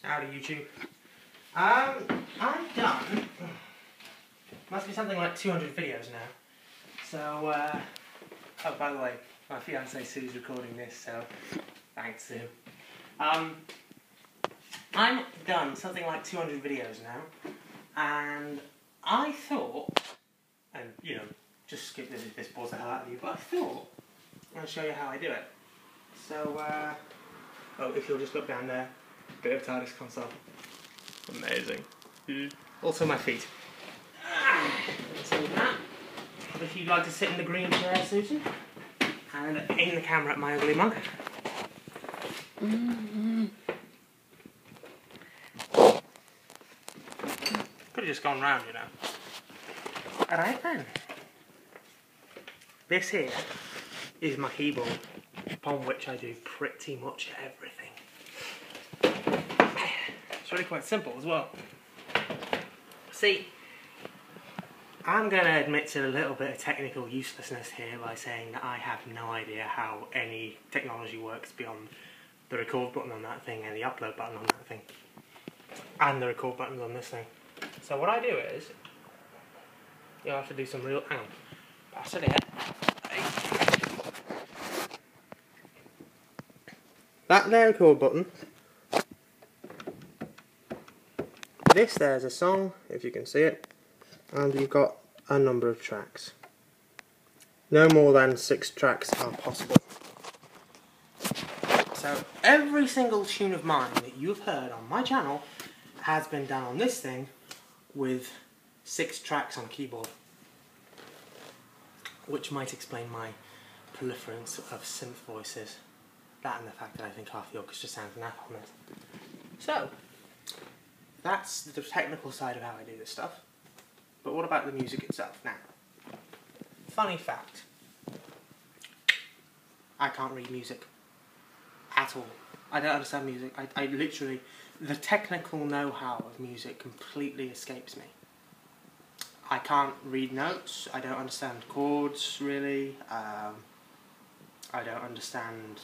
Howdy YouTube. I've done, must be something like 200 videos now. So, oh, by the way, my fiancée Sue's recording this, so thanks Sue. I'm done something like 200 videos now, and I thought, and you know, just skip this if this bores the hell out of you, but I thought I'll show you how I do it. So, oh, if you'll just look down there, bit of TARDIS console. Amazing. Also my feet. So that, if you'd like to sit in the green chair, Susan, and in the camera at my ugly mug. Could have just gone round, you know. Alright then. This here is my keyboard, upon which I do pretty much everything. It's really quite simple as well. See, I'm going to admit to a little bit of technical uselessness here by saying that I have no idea how any technology works beyond the record button on that thing and the upload button on that thing. And the record buttons on this thing. So what I do is, you'll have to do some real... Hang on. Pass it here. That there record button. This there's a song, if you can see it. And you've got a number of tracks. No more than 6 tracks are possible. So every single tune of mine that you've heard on my channel has been done on this thing with 6 tracks on keyboard. Which might explain my proliferance of synth voices. That and the fact that I think half the orchestra sounds naff on this. So, that's the technical side of how I do this stuff. But what about the music itself? Now, funny fact. I can't read music. At all. I don't understand music. I literally... The technical know-how of music completely escapes me. I can't read notes. I don't understand chords, really. I don't understand...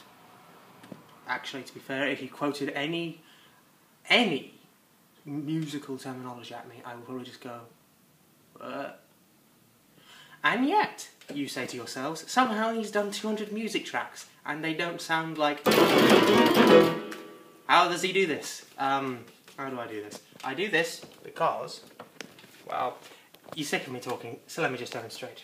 Actually, to be fair, if you quoted any musical terminology at me, I would probably just go, And yet, you say to yourselves, somehow he's done 200 music tracks, and they don't sound like... How does he do this? How do I do this? I do this because, well, you're sick of me talking, so let me just demonstrate.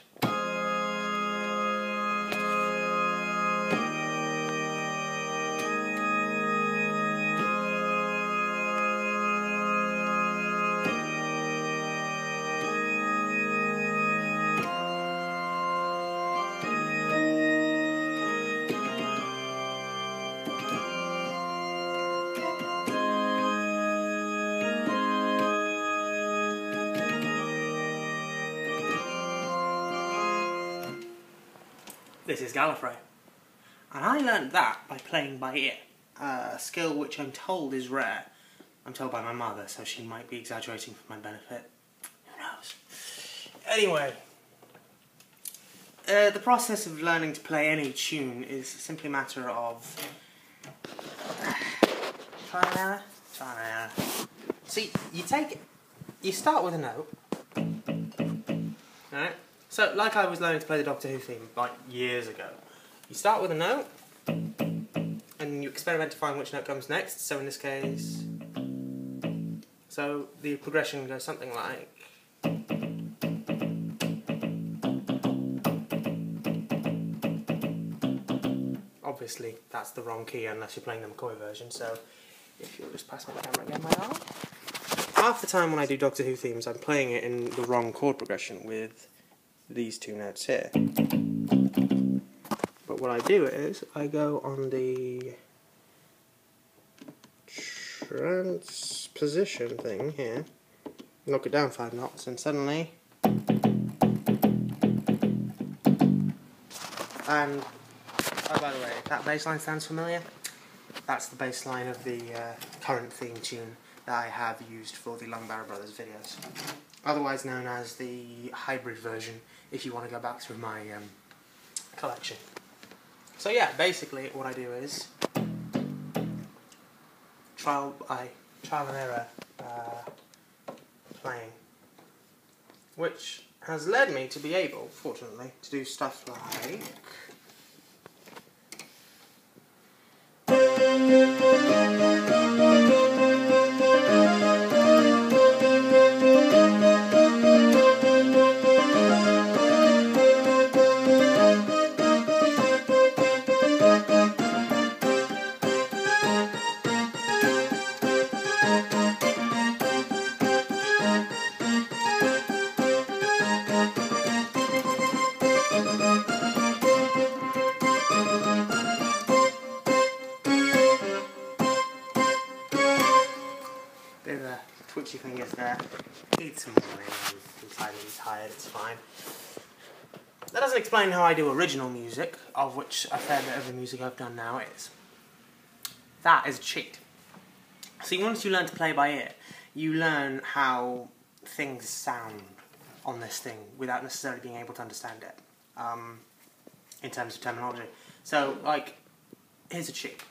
This is Gallifrey, and I learned that by playing by ear, a skill which I'm told is rare. I'm told by my mother, so she might be exaggerating for my benefit. Who knows? Anyway, the process of learning to play any tune is simply a matter of trial and error, trial and error. See, you start with a note, right? So, like I was learning to play the Doctor Who theme, like, years ago. You start with a note, and you experiment to find which note comes next, so in this case... So, the progression goes something like... Obviously, that's the wrong key unless you're playing the McCoy version, so... If you'll just pass my camera again, my darling. Half the time when I do Doctor Who themes, I'm playing it in the wrong chord progression with... these 2 notes here. But what I do is, I go on the transposition thing here, knock it down 5 knots, and suddenly... And, oh by the way, if that bass line sounds familiar, that's the bass line of the current theme tune that I have used for the Longbarrow Brothers videos. Otherwise known as the hybrid version, if you want to go back through my collection. So yeah, basically what I do is trial by trial and error playing, which has led me to be able, fortunately, to do stuff like... Bit of a twitchy fingers there. It's morning, I'm slightly tired, it's fine. That doesn't explain how I do original music, of which a fair bit of the music I've done now is. That is a cheat. See, once you learn to play by ear, you learn how things sound on this thing without necessarily being able to understand it, in terms of terminology. So, like, here's a cheat.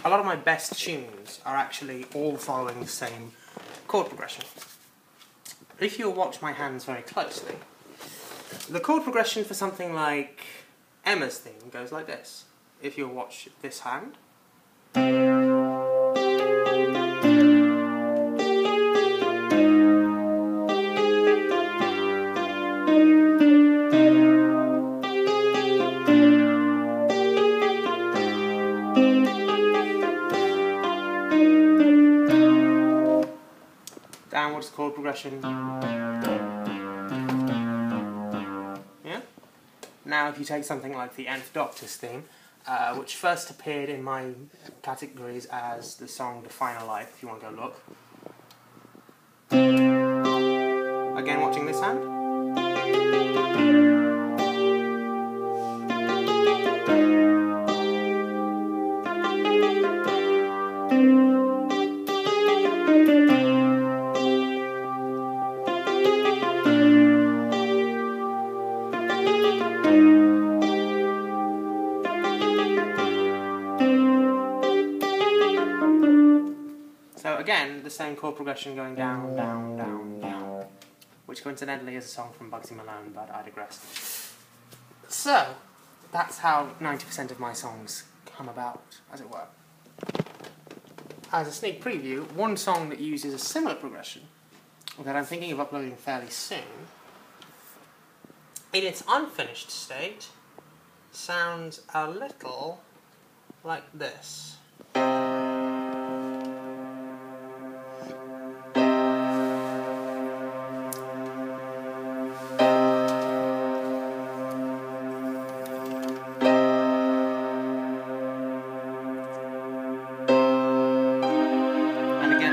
A lot of my best tunes are actually all following the same chord progression. If you watch my hands very closely, the chord progression for something like Emma's theme goes like this. If you watch this hand, downwards chord progression. Yeah? Now if you take something like the Nth Doctor's theme, which first appeared in my categories as the song The Final Life, if you want to go look. Again watching this hand. So again, the same chord progression going down, down, down, down, which coincidentally is a song from Bugsy Malone, but I digress. So, that's how 90% of my songs come about, as it were. As a sneak preview, one song that uses a similar progression, that I'm thinking of uploading fairly soon, in its unfinished state, sounds a little like this.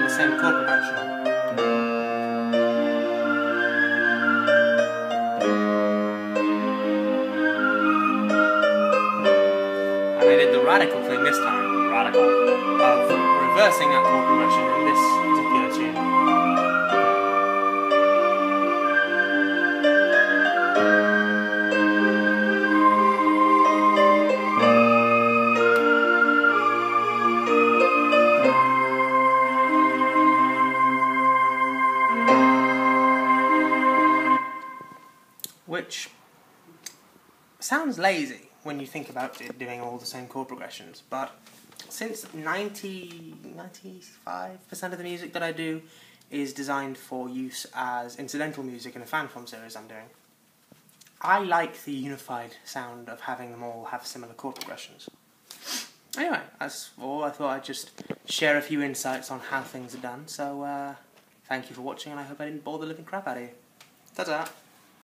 Same chord progression. And I did the radical thing this time, of reversing that chord progression in this particular tune. Which sounds lazy when you think about it doing all the same chord progressions, but since 95% of the music that I do is designed for use as incidental music in a fan film series I'm doing, I like the unified sound of having them all have similar chord progressions. Anyway, that's all. I thought I'd just share a few insights on how things are done, so thank you for watching, and I hope I didn't bore the living crap out of you. Ta-ta!